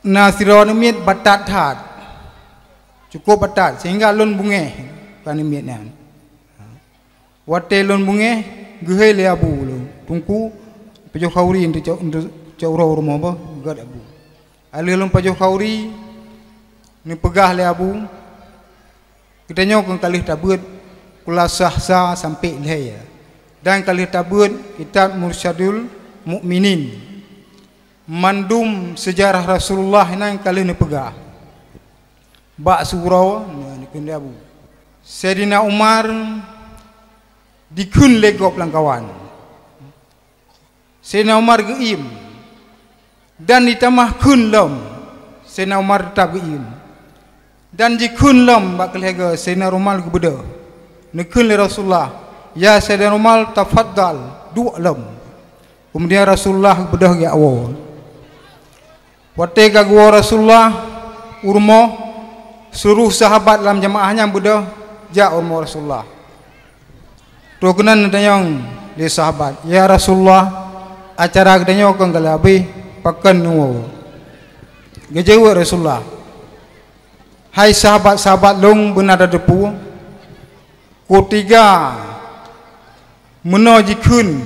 nasironimit batat hat cukup batat sehingga lon bunge panimitnya wate lon bunge gehe le abu lo tungku pejo khauri untuk cauro rumah ba gad abu ale lon pejo khauri ni pegah le abu kita nyok kali tabut kula sah sampai le ya dan kali tabut kitab Mursyadul Mukminin mandum sejarah Rasulullah nang kali ni pegah bak surau ni kena abu Sayyidina Umar dikun legop langkawan Sayyidina Umar geim dan ditambah kun lom Sayyidina Umar tetap geim dan jikun lom bak kelega Sayyidina Umar gebeda nekun le Rasulullah ya Sayyidina Umar tafaddal dua lom kemudian Rasulullah bedah ge awal wate gagwa Rasulullah urmo seluruh sahabat dalam jamaahnya bedah ja urmo Rasulullah rokenan dayang di sahabat ya Rasulullah acara gedanyo kang galabi pakan nuwo gejewa Rasulullah hai sahabat-sahabat long benada depu ketiga menojikun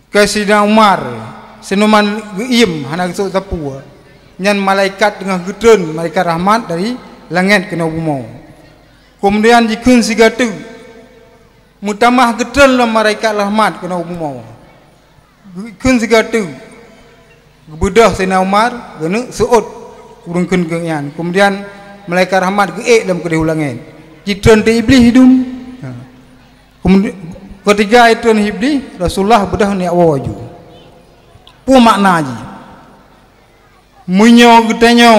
ke Sayyidina Umar senuman geim hana gesuk tapu nyan malaikat dengan gedun malaikat rahmat dari langit kena bumi kemudian jikun sigatu mutamah gedun lah malaikat rahmat kena bumi kun sigatu gebedah Sayyidina Umar gena suut urung kun kenyan kemudian malaikat rahmat geek dalam kedua langit jitun te iblis hidum kemudian ketiga itu iblis Rasulullah bedah ni awaju pu makna ji munyo getanyo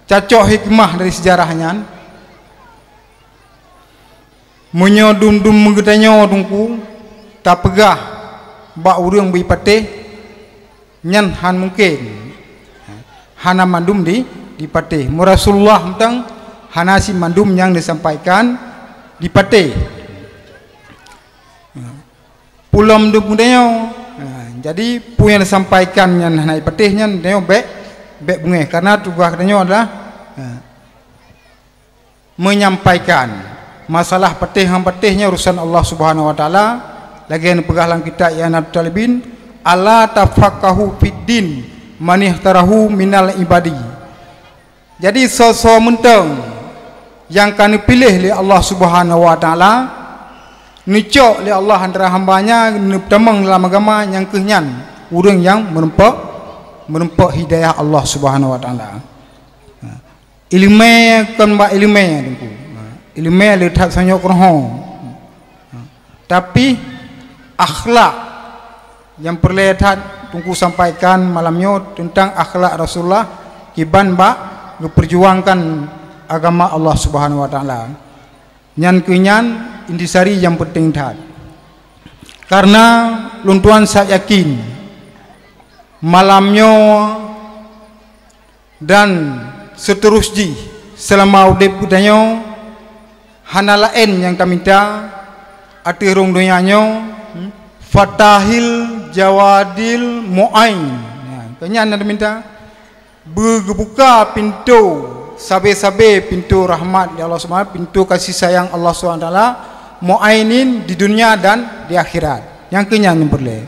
cacok hikmah dari sejarahnya munyo dum-dum getanyo tungku tak pegah bak urang bi patih nyan han mungkin hana mandum di patih Rasulullah tentang hanasi mandum yang disampaikan di patih pulam dum getanyo jadi pu yang disampaikan yang naik petihnya dia bek bunga karena tugas dia adalah menyampaikan masalah petihnya urusan Allah Subhanahu Wa Taala lagi yang pegahlang kita ya Nabi Talibin ala tafaqahu fiddin manihtarahu minal ibadi jadi sosok menteng yang kami pilih oleh Allah Subhanahu Wa Taala nicok oleh Allah antara hambanya temang dalam agama yang kenyan orang yang menempak hidayah Allah Subhanahu Wa Taala ilmu kan ba ilmu tungku ilmu letak sanyo kroho tapi akhlak yang perlihat tungku sampaikan malamnya tentang akhlak Rasulullah kiban ba memperjuangkan agama Allah Subhanahu Wa Taala nyan kenyan intisari yang penting tat karena luntuan saya yakin malamnya dan seterusnya selama udip kudanyo hana lain yang kami minta ati rong donyanya fatahil jawadil mu'ain kenyan ada minta berbuka pintu sabe-sabe pintu rahmat ya Allah Subhanahu pintu kasih sayang Allah Subhanahu Taala muainin di dunia dan di akhirat yang kenyan berle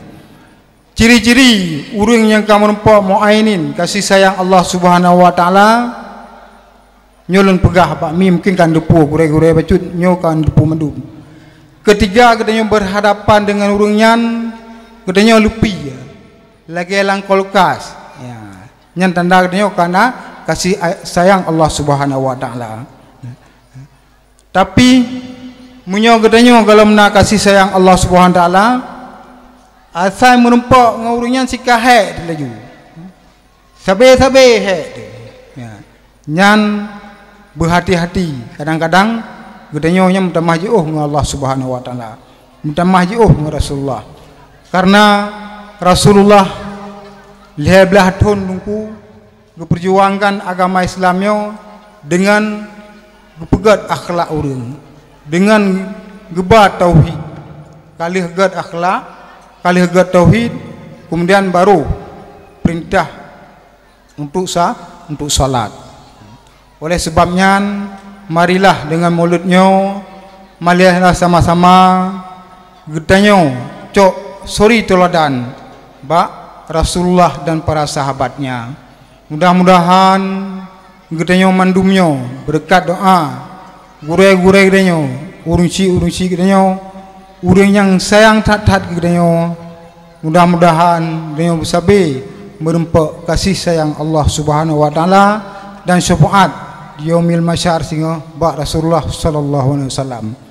ciri-ciri urang yang kamu nampak muainin kasih sayang Allah Subhanahu Wa Taala nyolon pegah pak mungkin kan depu gure-gure bacut nyokan depu mendum ketiga katanya berhadapan dengan urangnya katanya lupi lagi lang kolkas ya nyan tanda katanya karena kasih sayang Allah Subhanahu Wa Taala tapi munyo gedanyo kalau nak kasih sayang Allah Subhanahu Wa Taala asal menumpak ngurunyan sikahe dilaju sabe-sabe he ya nyan berhati-hati kadang-kadang gedanyo nya minta mahjiuh dengan Allah Subhanahu Wa Taala minta mahjiuh dengan Rasulullah karena Rasulullah lebelah ton tungku memperjuangkan agama Islamnya dengan pegat akhlak orang dengan gebat tauhid kali hegat akhlak kali hegat tauhid kemudian baru perintah untuk salat. Oleh sebabnya marilah dengan mulutnya marilah sama-sama getanyo cok sori teladan bak Rasulullah dan para sahabatnya. Mudah-mudahan getanyo mandumnya berkat doa gurai-gurai getanyo urunci getanyo urang yang sayang tat-tat getanyo. Mudah-mudahan getanyo bersabar merempak kasih sayang Allah Subhanahu wa taala dan syafaat di yaumil masyar singa bak Rasulullah sallallahu alaihi wasallam.